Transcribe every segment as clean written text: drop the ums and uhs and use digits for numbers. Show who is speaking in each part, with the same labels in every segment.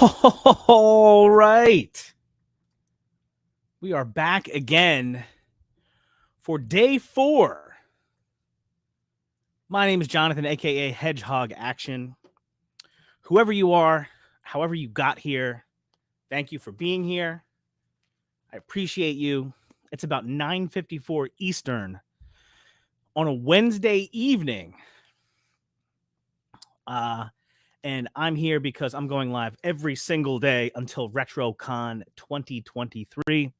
Speaker 1: All right. We are back again for day 4. My name is Jonathan, aka Hedgehog Action. Whoever you are, however you got here, thank you for being here. I appreciate you. It's about 9:54 Eastern on a Wednesday evening. And I'm here because I'm going live every single day until RetroCon 2023.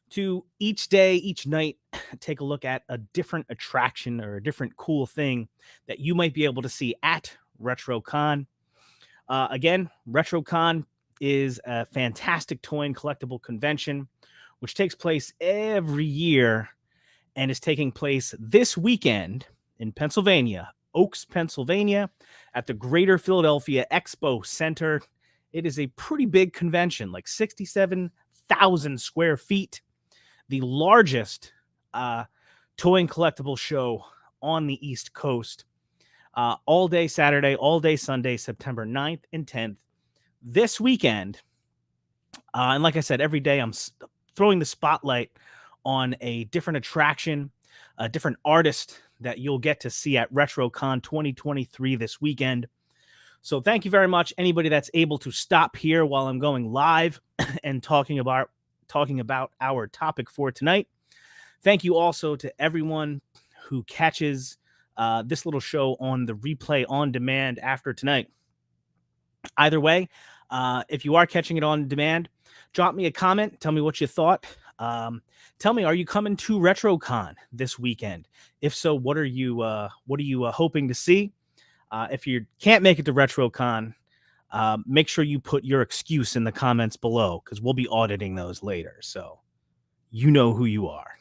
Speaker 1: To each day, each night, take a look at a different attraction or a different cool thing that you might be able to see at RetroCon. Again, RetroCon is a fantastic toy and collectible convention, which takes place every year and is taking place this weekend in Pennsylvania, Oaks, Pennsylvania, at the Greater Philadelphia Expo Center. It is a pretty big convention, like 67,000 square feet. The largest toy and collectible show on the East Coast. All day Saturday, all day Sunday, September 9th and 10th. This weekend, and like I said, every day I'm throwing the spotlight on a different attraction, a different artist that you'll get to see at RetroCon 2023 this weekend. So thank you very much, anybody that's able to stop here while I'm going live and talking about our topic for tonight. Thank you also to everyone who catches this little show on the replay on demand after tonight. Either way, if you are catching it on demand, drop me a comment. Tell me what you thought. Tell me, are you coming to RetroCon this weekend? If so, what are you hoping to see? If you can't make it to RetroCon, make sure you put your excuse in the comments below, because we'll be auditing those later. So you know who you are.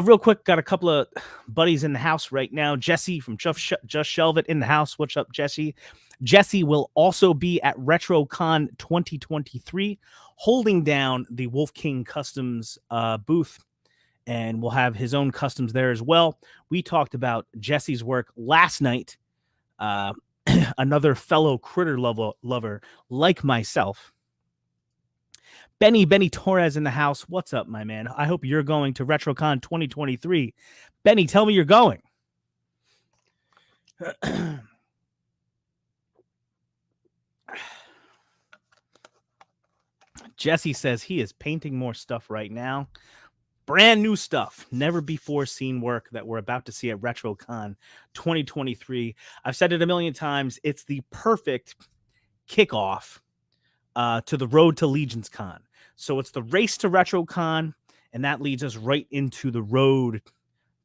Speaker 1: Real quick, got a couple of buddies in the house right now. Jesse from Just Shelve It in the house. What's up, Jesse? Jesse will also be at RetroCon 2023, holding down the Wolf King Customs booth, and will have his own customs there as well. We talked about Jesse's work last night. Another fellow critter lover like myself. Benny Torres in the house. What's up, my man? I hope you're going to RetroCon 2023. Benny, tell me you're going. Jesse says he is painting more stuff right now. Brand new stuff, never before seen work that we're about to see at RetroCon 2023. I've said it a million times. It's the perfect kickoff to the road to Legions Con. So it's the race to RetroCon, and that leads us right into the road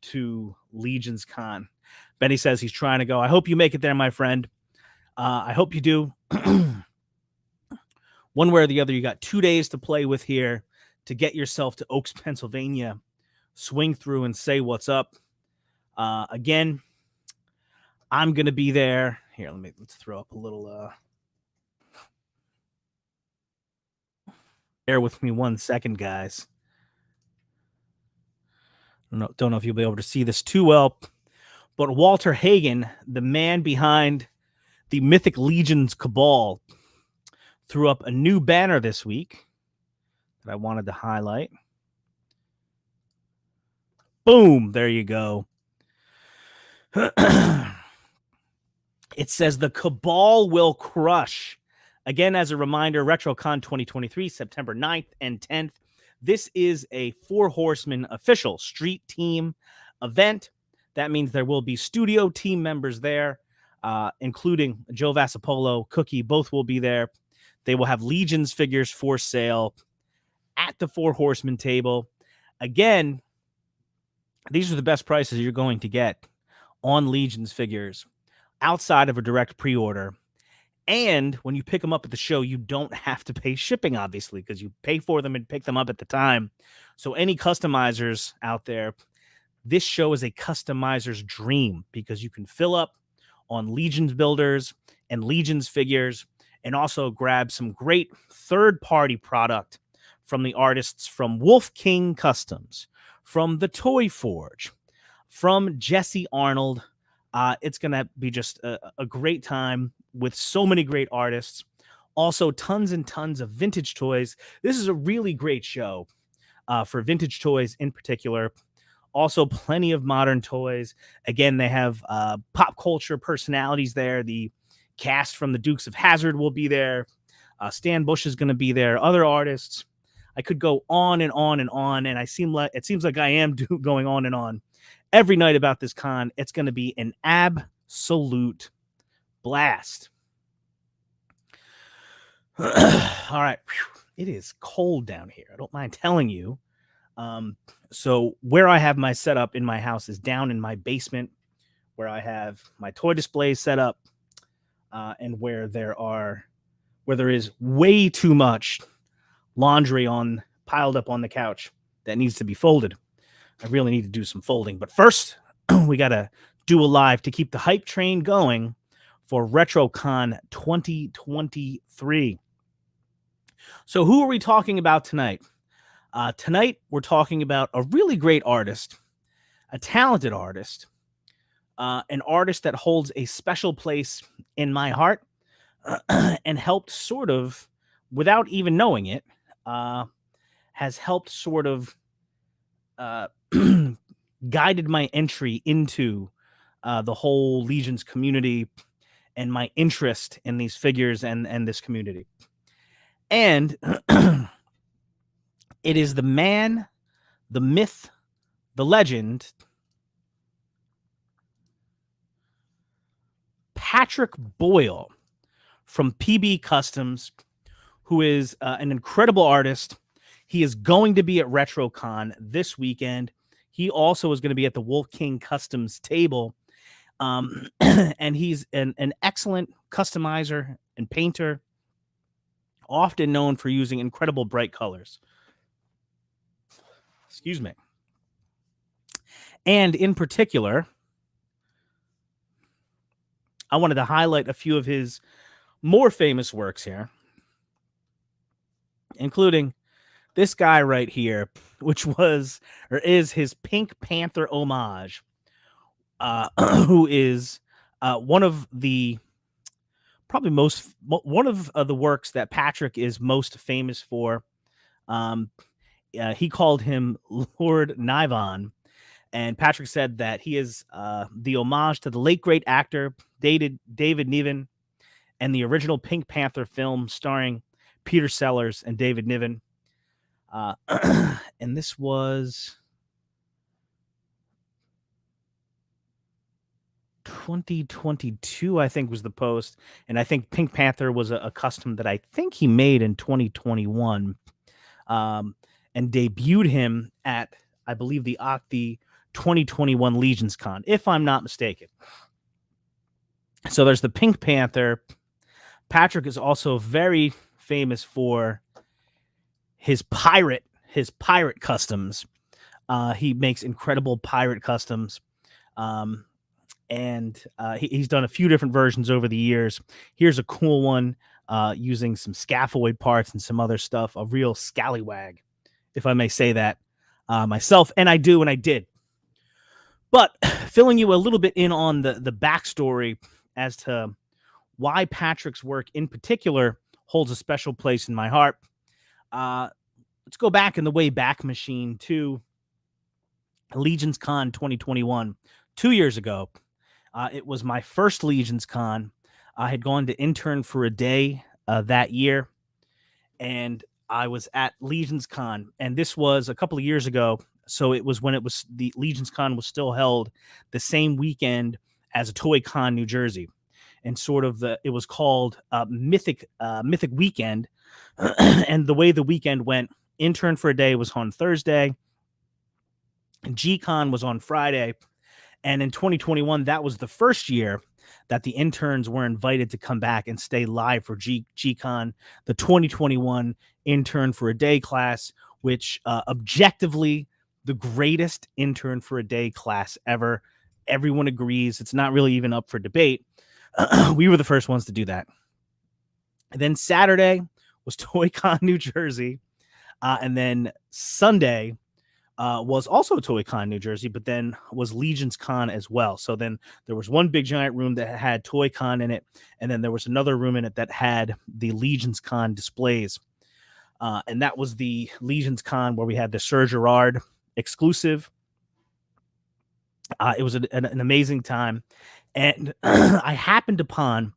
Speaker 1: to Legions Con. Benny says he's trying to go. I hope you make it there, my friend. I hope you do. One way or the other, you got 2 days to play with here to get yourself to Oaks, Pennsylvania. Swing through and say what's up. Again, I'm going to be there. Here, let's throw up a little... Bear with me 1 second, guys. Don't know if you'll be able to see this too well, but Walter Hagen, the man behind the Mythic Legions Cabal, threw up a new banner this week that I wanted to highlight. Boom, there you go. It says the Cabal will crush. Again, as a reminder, RetroCon 2023, September 9th and 10th. This is a 4 Horsemen official street team event. That means there will be studio team members there, including Joe Vassapolo, Cookie. Both will be there. They will have Legions figures for sale at the 4 Horsemen table. Again, these are the best prices you're going to get on Legions figures outside of a direct pre-order. And when you pick them up at the show, you don't have to pay shipping, obviously, because you pay for them and pick them up at the time. So any customizers out there, this show is a customizer's dream, because you can fill up on Legions builders and Legions figures, and also grab some great third-party product from the artists from Wolf King Customs, from The Toy Forge, from Jesse Arnold. It's going to be just a great time with so many great artists. Also, tons and tons of vintage toys. This is a really great show for vintage toys in particular. Also, plenty of modern toys. Again, they have pop culture personalities there. The cast from the Dukes of Hazzard will be there. Stan Bush is going to be there. Other artists. I could go on and on and on, and it seems like I am going on and on every night about this con. It's going to be an absolute blast. All right. It is cold down here. I don't mind telling you. So where I have my setup in my house is down in my basement, where I have my toy displays set up, and where there is way too much laundry piled up on the couch that needs to be folded. I really need to do some folding. But first, we got to do a live to keep the hype train going for RetroCon 2023. So who are we talking about tonight? Tonight, we're talking about a really great artist, a talented artist, an artist that holds a special place in my heart and helped sort of, without even knowing it, has helped sort of guided my entry into the whole Legions community and my interest in these figures and this community. And it is the man, the myth, the legend, Patrick Boyle from PB Customs, who is an incredible artist. He is going to be at RetroCon this weekend. He also is going to be at the Wolf King Customs table. And he's an excellent customizer and painter, often known for using incredible bright colors. Excuse me. And in particular, I wanted to highlight a few of his more famous works here, including this guy right here, which was or is his Pink Panther homage, who is one of the works that Patrick is most famous for. He called him Lord Nivon, and Patrick said that he is the homage to the late great actor David Niven and the original Pink Panther film starring Peter Sellers and David Niven. And this was 2022, I think, was the post. And I think Pink Panther was a custom that I think he made in 2021, and debuted him at, I believe, the 2021 Legions Con, if I'm not mistaken. So there's the Pink Panther. Patrick is also very famous for his pirate customs. He makes incredible pirate customs. And he's done a few different versions over the years. Here's a cool one using some scaphoid parts and some other stuff. A real scallywag, if I may say that myself. And I do, and I did. But filling you a little bit in on the backstory as to why Patrick's work in particular holds a special place in my heart. Let's go back in the way back machine to Legions Con 2021, 2 years ago. It was my first Legions Con. I had gone to intern for a day that year, and I was at Legions Con, and this was a couple of years ago. So it was when the Legions Con was still held the same weekend as a Toy Con New Jersey, and sort of it was called Mythic Weekend. And the way the weekend went, intern for a day was on Thursday, and G-Con was on Friday. And in 2021, that was the first year that the interns were invited to come back and stay live for G-Con, the 2021 intern for a day class, which objectively the greatest intern for a day class ever. Everyone agrees. It's not really even up for debate. We were the first ones to do that. And then Saturday was Toy Con New Jersey. And then Sunday was also Toy Con New Jersey, but then was Legion's Con as well. So then there was one big giant room that had Toy Con in it, and then there was another room in it that had the Legion's Con displays. And that was the Legion's Con where we had the Sir Gerard exclusive. It was an amazing time. And I happened upon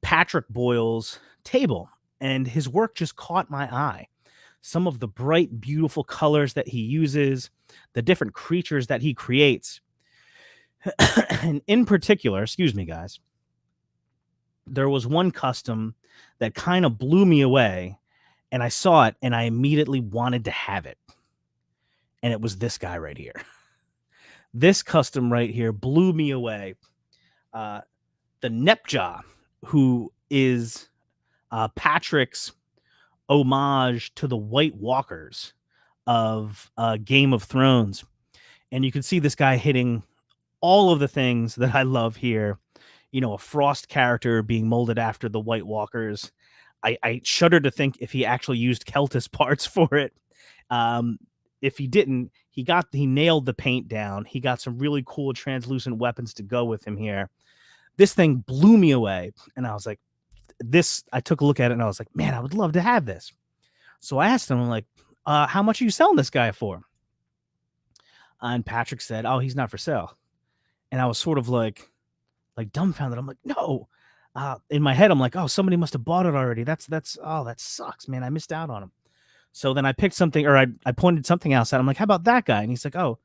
Speaker 1: Patrick Boyle's table, and his work just caught my eye. Some of the bright, beautiful colors that he uses, the different creatures that he creates. And in particular, excuse me, guys, there was one custom that kind of blew me away, and I saw it, and I immediately wanted to have it. And it was this guy right here. This custom right here blew me away. The Nepjaw, who is Patrick's homage to the White Walkers of Game of Thrones. And you can see this guy hitting all of the things that I love here. You know, a Frost character being molded after the White Walkers. I shudder to think if he actually used Keltis parts for it. If he didn't, he nailed the paint down. He got some really cool translucent weapons to go with him here. This thing blew me away. And I was like, I took a look at it and I was like, man, I would love to have this. So I asked him, I'm like, how much are you selling this guy for? And Patrick said, oh, he's not for sale. And I was sort of like dumbfounded. I'm like, no. In my head, I'm like, oh, somebody must have bought it already. That sucks, man. I missed out on him. So then I picked something, or I pointed something else out. I'm like, how about that guy? And he's like, oh,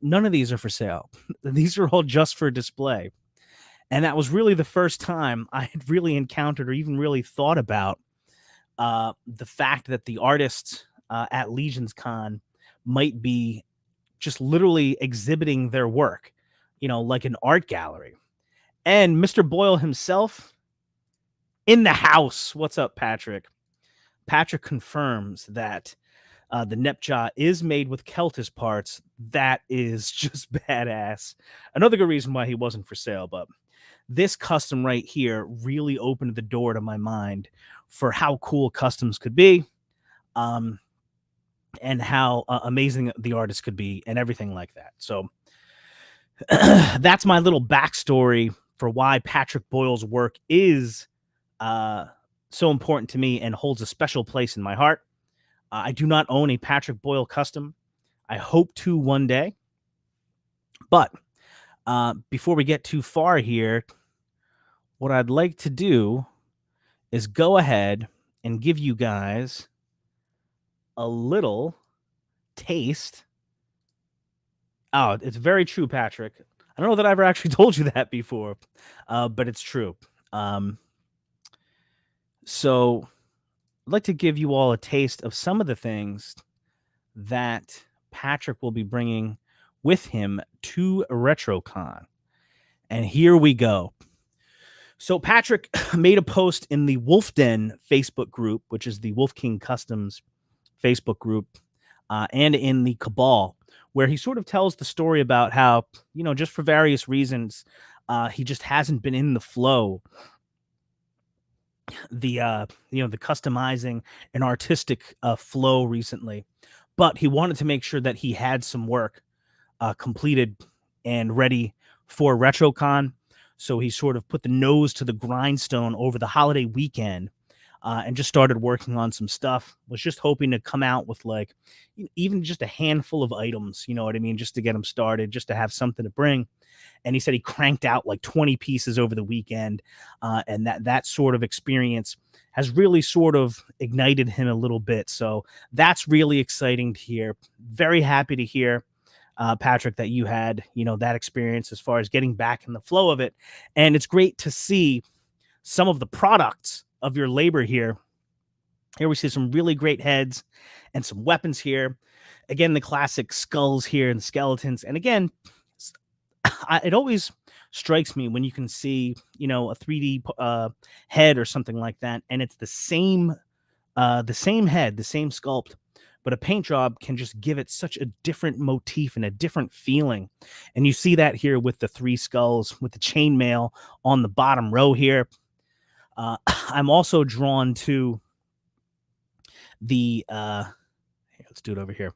Speaker 1: none of these are for sale. These are all just for display. And that was really the first time I had really encountered or even really thought about the fact that the artists at Legion's Con might be just literally exhibiting their work, you know, like an art gallery. And Mr. Boyle himself in the house. What's up, Patrick? Patrick confirms that the Nepjaw is made with Keltis parts. That is just badass. Another good reason why he wasn't for sale, but this custom right here really opened the door to my mind for how cool customs could be, and how amazing the artist could be and everything like that. So that's my little backstory for why Patrick Boyle's work is so important to me and holds a special place in my heart. I do not own a Patrick Boyle custom. I hope to one day. But before we get too far here, what I'd like to do is go ahead and give you guys a little taste. Oh, it's very true, Patrick. I don't know that I ever actually told you that before, but it's true. So I'd like to give you all a taste of some of the things that Patrick will be bringing with him to RetroCon. And here we go. So Patrick made a post in the Wolf Den Facebook group, which is the Wolf King Customs Facebook group, and in the Cabal, where he sort of tells the story about how, you know, just for various reasons, he just hasn't been in the flow. The customizing and artistic flow recently, but he wanted to make sure that he had some work completed and ready for RetroCon. So he sort of put the nose to the grindstone over the holiday weekend and just started working on some stuff. Was just hoping to come out with like even just a handful of items, you know what I mean, just to get him started, just to have something to bring. And he said he cranked out like 20 pieces over the weekend, and that sort of experience has really sort of ignited him a little bit. So that's really exciting to hear. Very happy to hear, Patrick, that you had, you know, that experience as far as getting back in the flow of it. And it's great to see some of the products of your labor here. Here we see some really great heads and some weapons here. Again, the classic skulls here and skeletons. And again, it always strikes me when you can see, you know, a 3D head or something like that, and it's the same head, the same sculpt, but a paint job can just give it such a different motif and a different feeling. And you see that here with the 3 skulls, with the chainmail on the bottom row here. I'm also drawn to the, let's do it over here.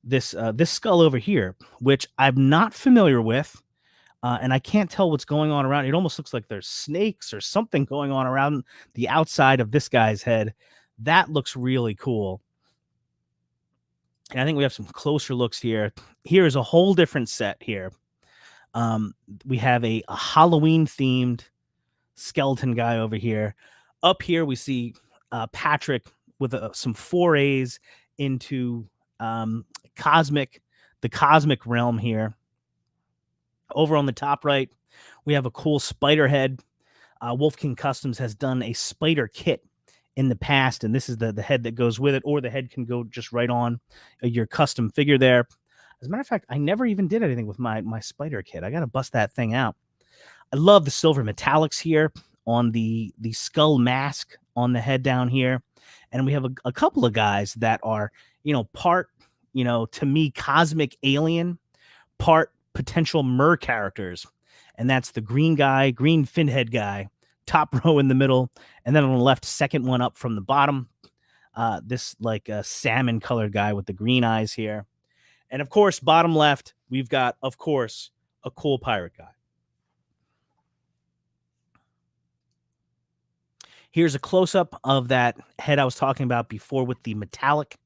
Speaker 1: this skull over here, which I'm not familiar with. And I can't tell what's going on around. It almost looks like there's snakes or something going on around the outside of this guy's head. That looks really cool. And I think we have some closer looks here. Here is a whole different set here. We have a Halloween themed skeleton guy over here. Up here, we see Patrick with some forays into the cosmic realm here. Over on the top right, we have a cool spider head. Wolf King Customs has done a spider kit in the past, and this is the head that goes with it, or the head can go just right on your custom figure there. As a matter of fact, I never even did anything with my spider kit. I got to bust that thing out. I love the silver metallics here on the skull mask on the head down here. And we have a couple of guys that are, part, to me, cosmic alien, part potential Mer characters. And that's the green fin head guy, top row in the middle. And then on the left, second one up from the bottom, this like a salmon colored guy with the green eyes here. And of course, bottom left, we've got, of course, a cool pirate guy. Here's a close-up of that head I was talking about before with the metallic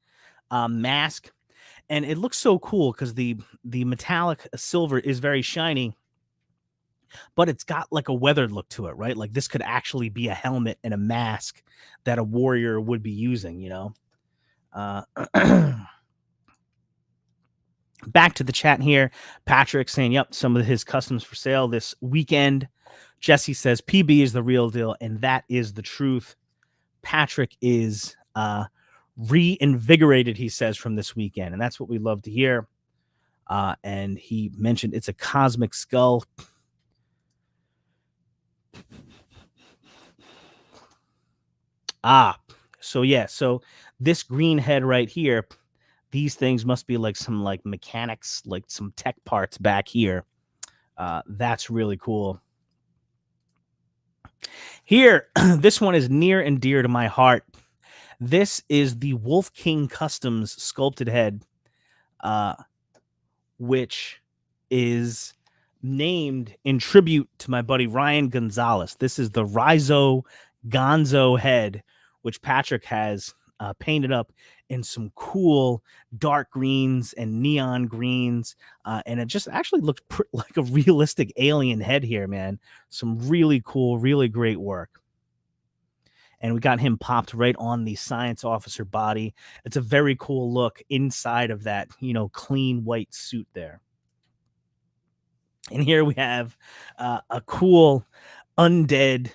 Speaker 1: mask. And it looks so cool because the metallic silver is very shiny, but it's got like a weathered look to it, right? Like this could actually be a helmet and a mask that a warrior would be using, Back to the chat here. Patrick saying, yep, some of his customs for sale this weekend. Jesse says PB is the real deal, and that is the truth. Patrick is reinvigorated, he says, from this weekend, and that's what we love to hear. And he mentioned it's a cosmic skull. So this green head right here, these things must be like some like mechanics, like some tech parts back here. That's really cool. Here, this one is near and dear to my heart. This is the Wolf King Customs sculpted head, which is named in tribute to my buddy Ryan Gonzalez. This is the Rizo Gonzo head, which Patrick has painted up in some cool dark greens and neon greens. And it just actually looks like a realistic alien head here, man. Some really cool, really great work. And we got him popped right on the science officer body. It's a very cool look inside of that, clean white suit there. And here we have a cool undead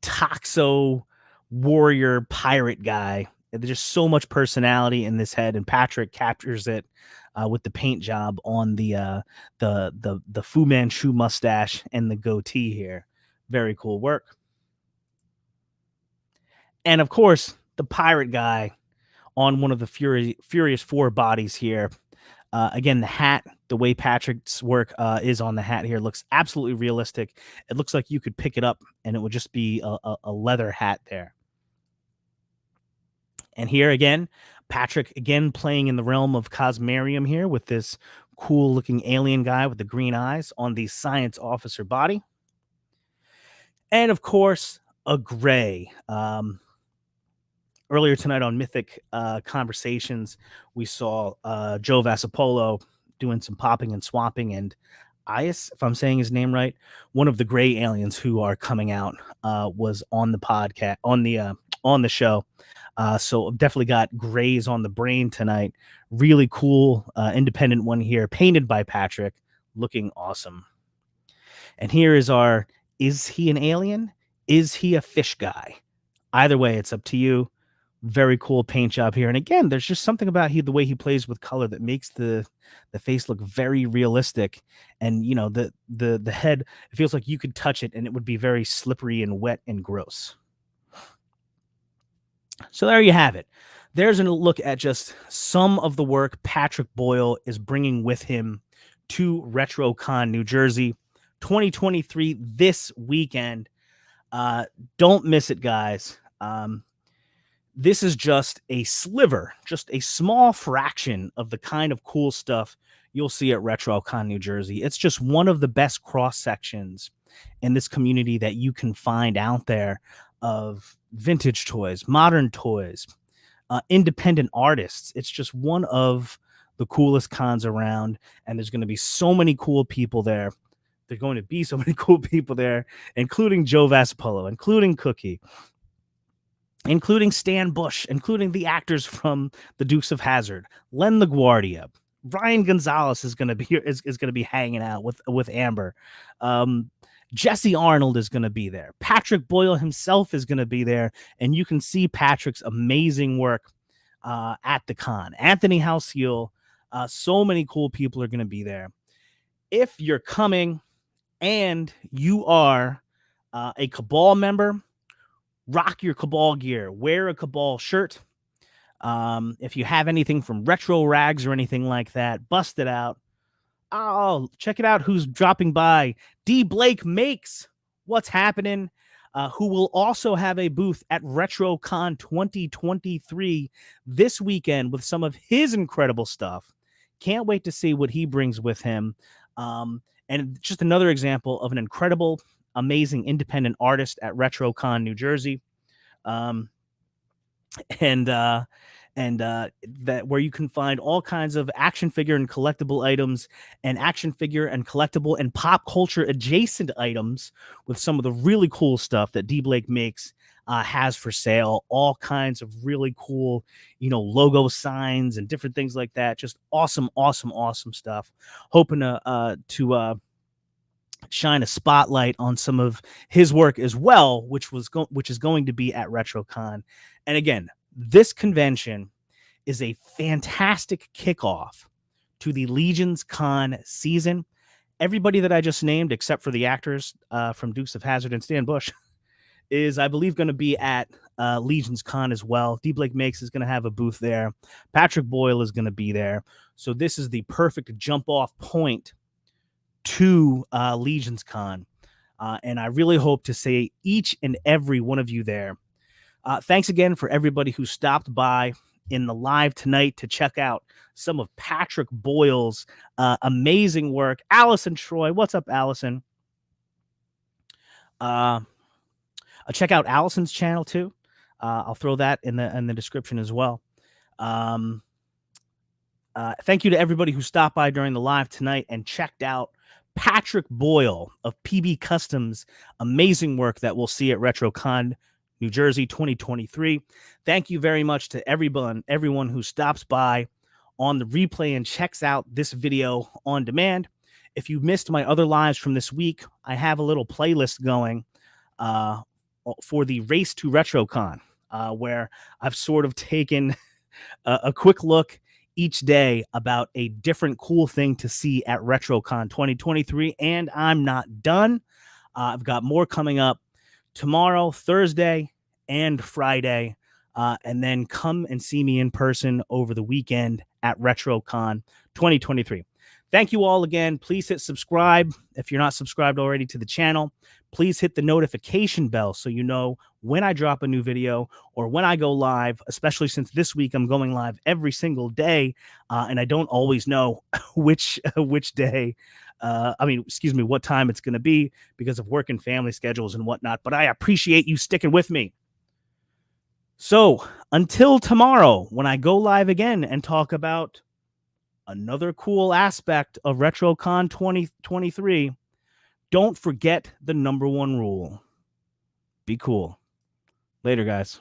Speaker 1: Toxo warrior pirate guy. There's just so much personality in this head, and Patrick captures it with the paint job on the Fu Manchu mustache and the goatee here. Very cool work. And of course, the pirate guy on one of the Furious 4 bodies here. Again, the hat, the way Patrick's work is on the hat here looks absolutely realistic. It looks like you could pick it up and it would just be a leather hat there. And here again, Patrick again playing in the realm of Cosmarium here with this cool looking alien guy with the green eyes on the science officer body. And of course, a gray. Earlier tonight on Mythic Conversations, we saw Joe Vassapolo doing some popping and swapping, and Ias, if I'm saying his name right, one of the gray aliens who are coming out was on the podcast, on the show. So I've definitely got grays on the brain tonight. Really cool independent one here, painted by Patrick, looking awesome. And here is is he an alien? Is he a fish guy? Either way, it's up to you. Very cool paint job here. And again, there's just something about the way he plays with color that makes the face look very realistic. And the head, it feels like you could touch it and it would be very slippery and wet and gross. So there you have it. There's a look at just some of the work Patrick Boyle is bringing with him to RetroCon New Jersey 2023 this weekend. Don't miss it, guys. this is just a sliver, just a small fraction of the kind of cool stuff you'll see at RetroCon New Jersey. It's just one of the best cross sections in this community that you can find out there of vintage toys, modern toys, independent artists. It's just one of the coolest cons around, and there's going to be so many cool people there. There's going to be so many cool people there, including Joe Vaspolo, including Cookie, including Stan Bush, including the actors from The Dukes of Hazzard, Len LaGuardia. Brian Gonzalez is going to be here, is going to be hanging out with Amber. Jesse Arnold is going to be there. Patrick Boyle himself is going to be there, and you can see Patrick's amazing work at the con. Anthony Halseal, so many cool people are going to be there. If you're coming and you are a Cabal member, rock your Cabal gear. Wear a Cabal shirt. If you have anything from Retro Rags or anything like that, bust it out. Oh, check it out. Who's dropping by? D. Blake Makes. What's happening? Who will also have a booth at RetroCon 2023 this weekend with some of his incredible stuff. Can't wait to see what he brings with him. And just another example of an incredible, amazing independent artist at RetroCon New Jersey. That where you can find all kinds of action figure and collectible items, and action figure and collectible and pop culture adjacent items with some of the really cool stuff that D. Blake Makes has for sale. All kinds of really cool, logo signs and different things like that. Just awesome, awesome, awesome stuff. Hoping to shine a spotlight on some of his work as well, which is going to be at RetroCon. And again, this convention is a fantastic kickoff to the Legions Con season. Everybody that I just named, except for the actors from Dukes of Hazzard and Stan Bush, is, I believe, going to be at Legions Con as well. D. Blake Makes is going to have a booth there. Patrick Boyle is going to be there. So this is the perfect jump-off point to Legions Con. And I really hope to see each and every one of you there. Thanks again for everybody who stopped by in the live tonight to check out some of Patrick Boyle's amazing work. Allison Troy, what's up, Allison? Check out Allison's channel too. I'll throw that in the description as well. Thank you to everybody who stopped by during the live tonight and checked out Patrick Boyle of PB Customs' amazing work that we'll see at RetroCon New Jersey 2023. Thank you very much to everyone who stops by on the replay and checks out this video on demand. If you missed my other lives from this week, I have a little playlist going for the Race to RetroCon, where I've sort of taken a quick look each day about a different cool thing to see at RetroCon 2023, and I'm not done. I've got more coming up tomorrow, Thursday, and Friday, and then come and see me in person over the weekend at RetroCon 2023. Thank you all again. Please hit subscribe if you're not subscribed already to the channel. Please hit the notification bell so you know when I drop a new video or when I go live, especially since this week I'm going live every single day, and I don't always know which day, what time it's going to be because of work and family schedules and whatnot. But I appreciate you sticking with me. So until tomorrow, when I go live again and talk about another cool aspect of RetroCon 2023, don't forget the number one rule. Be cool. Later, guys.